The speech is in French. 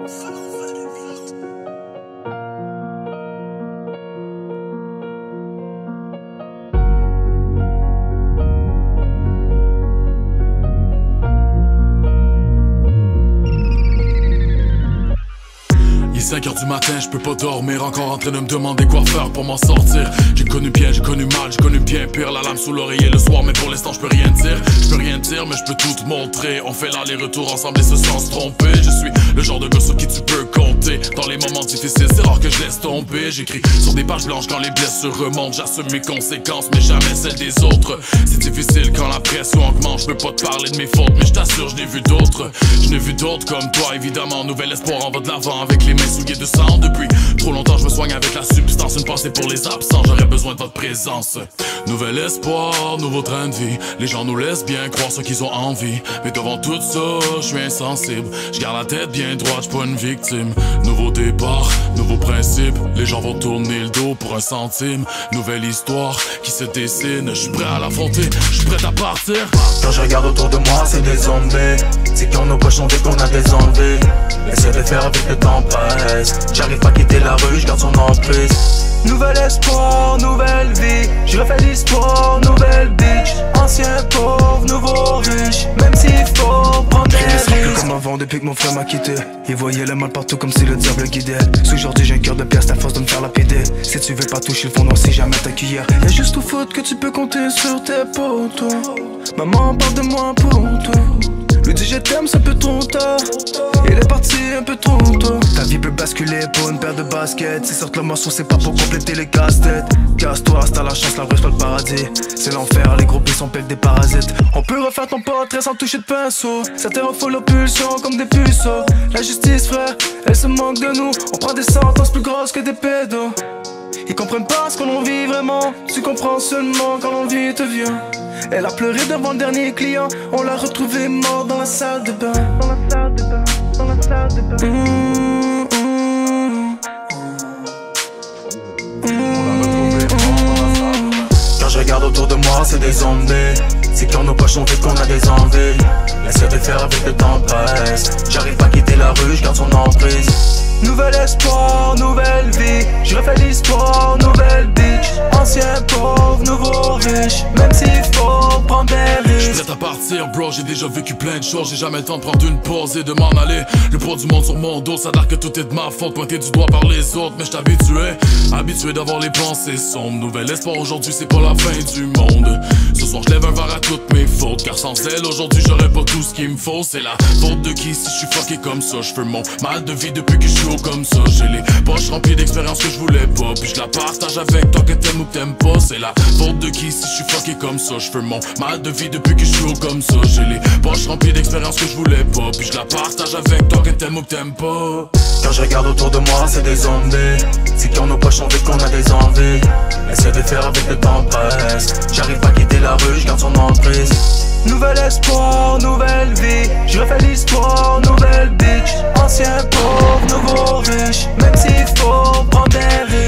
Il est 5h du matin, je peux pas dormir, encore en train de me demander quoi faire pour m'en sortir. J'ai connu bien, j'ai connu mal, j'ai connu bien pire. La lame sous l'oreiller le soir, mais pour l'instant je peux rien dire. Je peux rien dire, mais je peux tout te montrer. On fait l'aller-retour ensemble et ce sans se tromper. Je suis le genre de gars sur qui tu peux compter. Dans les moments difficiles, c'est rare que je laisse tomber. J'écris sur des pages blanches quand les blessures remontent. J'assume mes conséquences, mais jamais celles des autres. C'est difficile quand la pression augmente. Je peux pas te parler de mes fautes, mais je t'assure, je n'ai vu d'autres. Je n'ai vu d'autres comme toi, évidemment. Nouvel espoir en va de l'avant avec les mains souillées de sang. Depuis trop longtemps je me soigne avec la substance. Une pensée pour les absents, j'aurais besoin de votre présence. Nouvel espoir, nouveau train de vie. Les gens nous laissent bien croire ce qu'ils ont envie, mais devant tout ça, je suis insensible. Je garde la tête bien droite, j'suis pas une victime. Nouveau départ, nouveau principe. Les gens vont tourner le dos pour un centime. Nouvelle histoire qui se dessine. Je suis prêt à l'affronter, je suis prêt à partir. Quand je regarde autour de moi, c'est des zombies. C'est qu'on n'a pas changé, qu'on a des envies. Essaie de faire avec le temps presse. J'arrive pas à quitter la rue, je garde son emprise. Nouvel espoir, nouvelle vie. Je refais l'histoire, nouvelle bitch. Ancien pauvre, nouveau riche. Même s'il faut prendre des risques. Plus comme avant depuis que mon frère m'a quitté. Il voyait le mal partout comme si le diable le guidait. Aujourd'hui j'ai un cœur de pierre, c'est à force de me faire lapider. Si tu veux pas toucher le fond, non, si jamais ta cuillère. Y'a juste au foot que tu peux compter sur tes potos. Maman parle de moi pour toi. Lui dit je t'aime, c'est un peu trop tard. Il est parti un peu trop tôt. Ta vie peut basculer pour une paire de baskets. Si sortent le morceau, c'est pas pour compléter les casse-têtes. Casse-toi, c'est t'as la chance, la vraie c'est pas le paradis. C'est l'enfer, les gros sont pèles des parasites. On peut refaire ton portrait sans toucher de pinceau. Certains refont leur pulsion comme des puceaux. La justice, frère, elle se moque de nous. On prend des sentences plus grosses que des pédos. Ils comprennent pas ce qu'on vit vraiment. Tu comprends seulement quand l'envie te vient. Elle a pleuré devant le dernier client. On l'a retrouvée morte dans la salle de bain. Dans la salle de bain, dans la salle de bain. Quand je regarde autour de moi, c'est des zombies. C'est qu'on n'a pas changé, qu'on a des envies. Essaie de faire avec le temps presse. J'arrive pas à quitter la rue, je garde son emprise. Nouvel espoir, nouvelle vie. Je refais l'histoire, nouvelle bitch. Ancien pauvre, nouveau riche. Même s'il faut prendre des risques. Je suis prêt à partir, bro, j'ai déjà vécu plein de choses. J'ai jamais le temps de prendre une pause et de m'en aller. Le poids du monde sur mon dos, ça a l'air que tout est de ma faute. Pointé du doigt par les autres, mais je habitué d'avoir les pensées sombres. Nouvel espoir, aujourd'hui c'est pas la fin du monde. Ce soir je lève un verre à toutes mes fautes, car sans elle aujourd'hui j'aurais pas tout ce qu'il me faut. C'est la faute de qui si je suis fucké comme ça. Je fais mon mal de vie depuis que je suis haut comme ça. J'ai les poches remplies d'expériences que je voulais pas, puis je la partage avec toi que t'aimes ou que t'aimes pas. C'est la faute de qui si je suis fucké comme ça. Je fais mon mal de vie depuis que je suis haut comme ça. J'ai les poches remplies d'expériences que je voulais pas, puis je la partage avec toi que t'aimes ou que t'aimes pas. Quand je regarde autour de moi, c'est des zombies. C'est qu'on n'a pas changé, qu'on a des envies. Essaie de faire avec le temps presse. J'arrive pas à quitter la rue, je garde son emprise. Nouvel espoir, nouvelle vie. Je refais l'histoire, nouvelle bitch. Ancien pauvre, nouveau riche. Même s'il faut prendre des risques.